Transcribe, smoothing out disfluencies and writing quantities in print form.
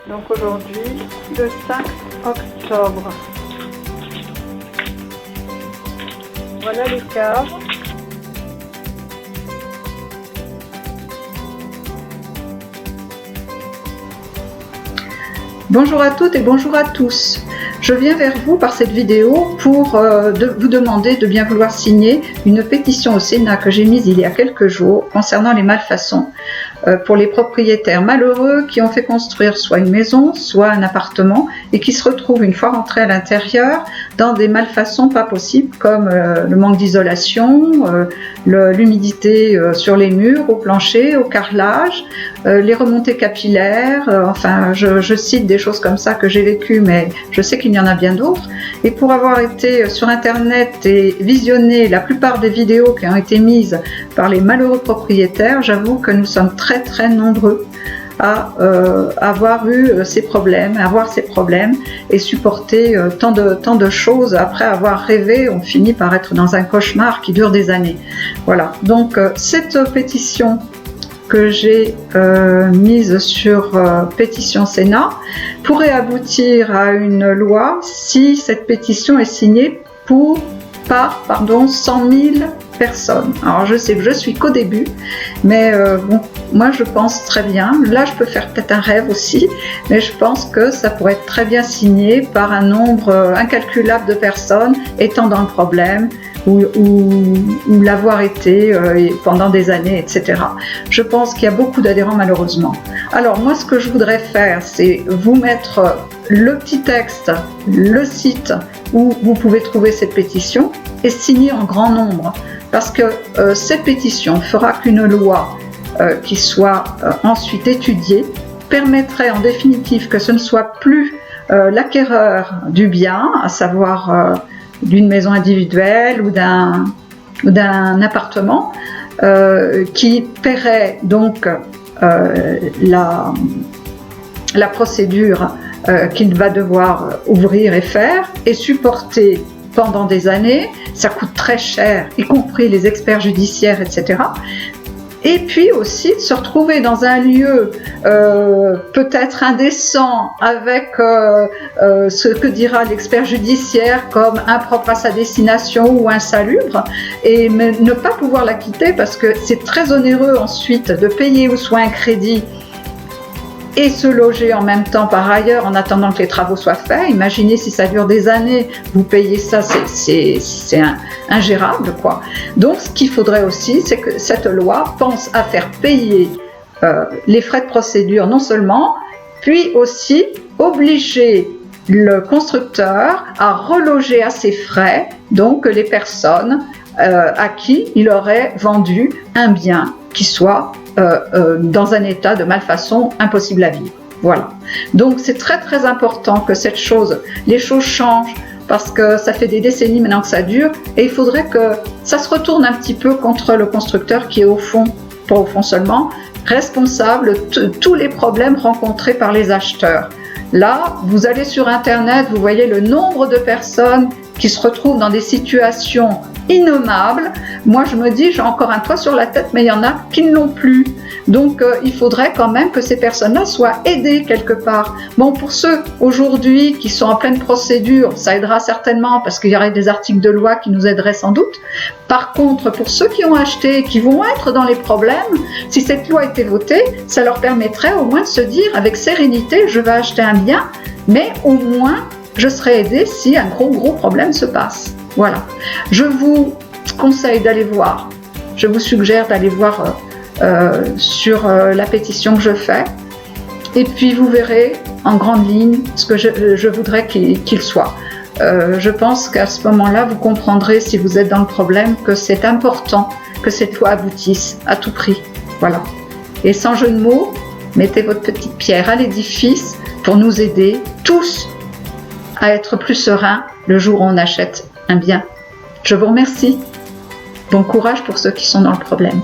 Donc aujourd'hui, le 5 octobre. Voilà les caves. Bonjour à toutes et bonjour à tous. Je viens vers vous par cette vidéo pour vous demander de bien vouloir signer une pétition au Sénat que j'ai mise il y a quelques jours concernant les malfaçons pour les propriétaires malheureux qui ont fait construire soit une maison, soit un appartement et qui se retrouvent une fois rentrés à l'intérieur dans des malfaçons pas possibles comme le manque d'isolation, l'humidité sur les murs, au plancher, au carrelage, les remontées capillaires, enfin je cite des choses comme ça que j'ai vécues, mais je sais qu'il y en a bien d'autres. Et pour avoir été sur internet et visionné la plupart des vidéos qui ont été mises par les malheureux propriétaires, j'avoue que nous sommes très nombreux à avoir eu ces problèmes, et supporter tant de choses. Après avoir rêvé, on finit par être dans un cauchemar qui dure des années. Voilà, donc cette pétition que j'ai mise sur pétition Sénat pourrait aboutir à une loi si cette pétition est signée par 100 000 personnes. Alors je sais que je suis qu'au début, mais bon, moi je pense très bien, là je peux faire peut-être un rêve aussi, mais je pense que ça pourrait être très bien signé par un nombre incalculable de personnes étant dans le problème, ou l'avoir été pendant des années, etc. Je pense qu'il y a beaucoup d'adhérents malheureusement. Alors moi ce que je voudrais faire, c'est vous mettre le petit texte, le site où vous pouvez trouver cette pétition et signer en grand nombre, parce que cette pétition fera qu'une loi qui soit ensuite étudiée permettrait en définitive que ce ne soit plus l'acquéreur du bien, à savoir d'une maison individuelle ou d'un appartement, qui paierait donc la procédure qu'il va devoir ouvrir et faire et supporter pendant des années. Ça coûte très cher, y compris les experts judiciaires, etc. Et puis aussi se retrouver dans un lieu peut-être indécent avec ce que dira l'expert judiciaire comme impropre à sa destination ou insalubre, et ne pas pouvoir la quitter parce que c'est très onéreux ensuite de payer ou soit un crédit et se loger en même temps par ailleurs en attendant que les travaux soient faits. Imaginez si ça dure des années, vous payez ça, c'est ingérable quoi. Donc ce qu'il faudrait aussi, c'est que cette loi pense à faire payer les frais de procédure non seulement, puis aussi obliger le constructeur à reloger à ses frais donc les personnes à qui il aurait vendu un bien qui soit dans un état de malfaçon impossible à vivre. Voilà. Donc c'est très important que les choses changent, parce que ça fait des décennies maintenant que ça dure, et il faudrait que ça se retourne un petit peu contre le constructeur qui est au fond, pas au fond seulement, responsable de tous les problèmes rencontrés par les acheteurs. Là, vous allez sur internet, vous voyez le nombre de personnes qui se retrouvent dans des situations innommables. Moi je me dis, j'ai encore un toit sur la tête, mais il y en a qui ne l'ont plus. Donc il faudrait quand même que ces personnes-là soient aidées quelque part. Bon, pour ceux aujourd'hui qui sont en pleine procédure, ça aidera certainement parce qu'il y aurait des articles de loi qui nous aideraient sans doute. Par contre, pour ceux qui ont acheté et qui vont être dans les problèmes, si cette loi était votée, ça leur permettrait au moins de se dire avec sérénité, je vais acheter un bien, mais au moins je serai aidé si un gros problème se passe. Voilà. Je vous conseille d'aller voir, je vous suggère d'aller voir sur la pétition que je fais, et puis vous verrez en grande ligne ce que je voudrais qu'il soit. Je pense qu'à ce moment-là, vous comprendrez, si vous êtes dans le problème, que c'est important que cette loi aboutisse à tout prix. Voilà. Et sans jeu de mots, mettez votre petite pierre à l'édifice pour nous aider tous à être plus sereins le jour où on achète un bien. Je vous remercie. Bon courage pour ceux qui sont dans le problème.